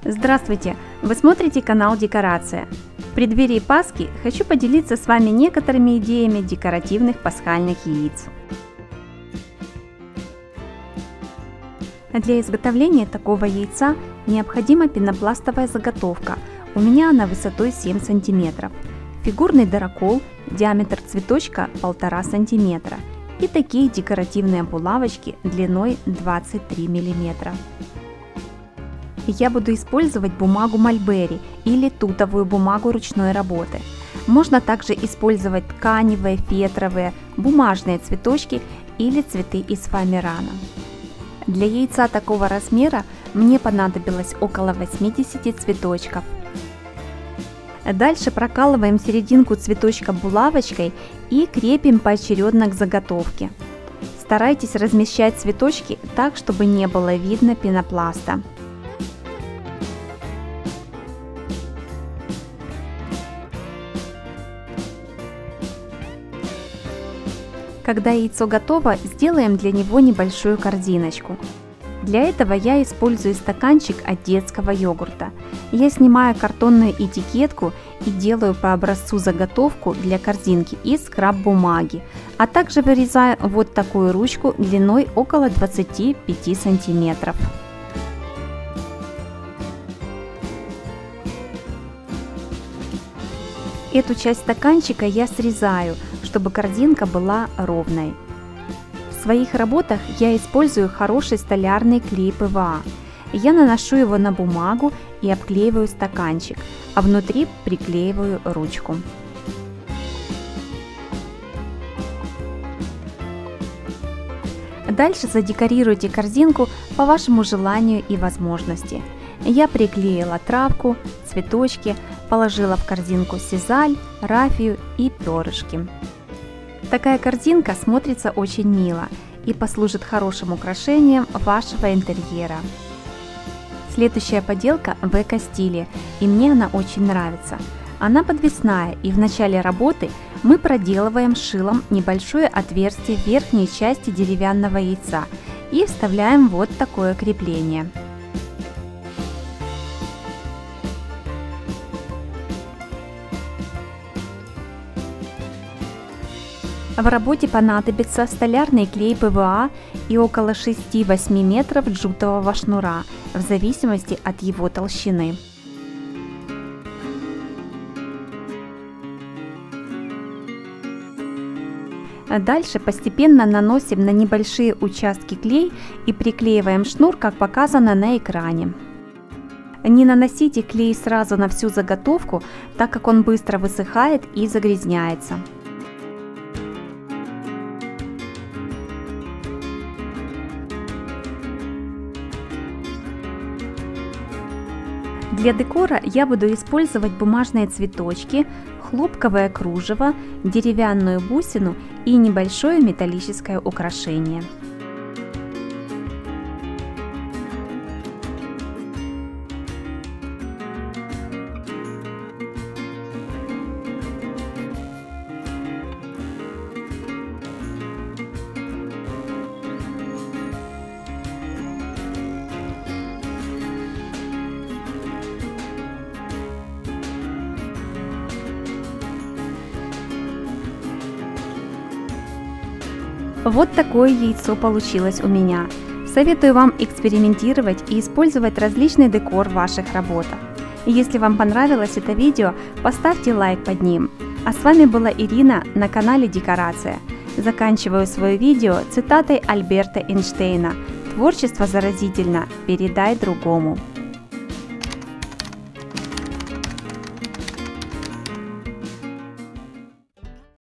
Здравствуйте! Вы смотрите канал Декорация. В преддверии Пасхи хочу поделиться с вами некоторыми идеями декоративных пасхальных яиц. Для изготовления такого яйца необходима пенопластовая заготовка. У меня она высотой 7 см, фигурный дырокол, диаметр цветочка 1,5 см и такие декоративные булавочки длиной 23 мм. Я буду использовать бумагу Мольбери или тутовую бумагу ручной работы. Можно также использовать тканевые, фетровые, бумажные цветочки или цветы из фоамирана. Для яйца такого размера мне понадобилось около 80 цветочков. Дальше прокалываем серединку цветочка булавочкой и крепим поочередно к заготовке. Старайтесь размещать цветочки так, чтобы не было видно пенопласта. Когда яйцо готово, сделаем для него небольшую корзиночку. Для этого я использую стаканчик от детского йогурта. Я снимаю картонную этикетку и делаю по образцу заготовку для корзинки из скрап-бумаги, а также вырезаю вот такую ручку длиной около 25 сантиметров. Эту часть стаканчика я срезаю, чтобы корзинка была ровной. В своих работах я использую хороший столярный клей ПВА. Я наношу его на бумагу и обклеиваю стаканчик, а внутри приклеиваю ручку. Дальше задекорируйте корзинку по вашему желанию и возможности. Я приклеила травку, цветочки, положила в корзинку сизаль, рафию и перышки. Такая корзинка смотрится очень мило и послужит хорошим украшением вашего интерьера. Следующая поделка в эко-стиле, и мне она очень нравится. Она подвесная, и в начале работы мы проделываем шилом небольшое отверстие в верхней части деревянного яйца и вставляем вот такое крепление. В работе понадобится столярный клей ПВА и около 6-8 метров джутового шнура, в зависимости от его толщины. Дальше постепенно наносим на небольшие участки клей и приклеиваем шнур, как показано на экране. Не наносите клей сразу на всю заготовку, так как он быстро высыхает и загрязняется. Для декора я буду использовать бумажные цветочки, хлопковое кружево, деревянную бусину и небольшое металлическое украшение. Вот такое яйцо получилось у меня. Советую вам экспериментировать и использовать различный декор в ваших работах. Если вам понравилось это видео, поставьте лайк под ним. А с вами была Ирина на канале Декорация. Заканчиваю свое видео цитатой Альберта Эйнштейна: «Творчество заразительно, передай другому».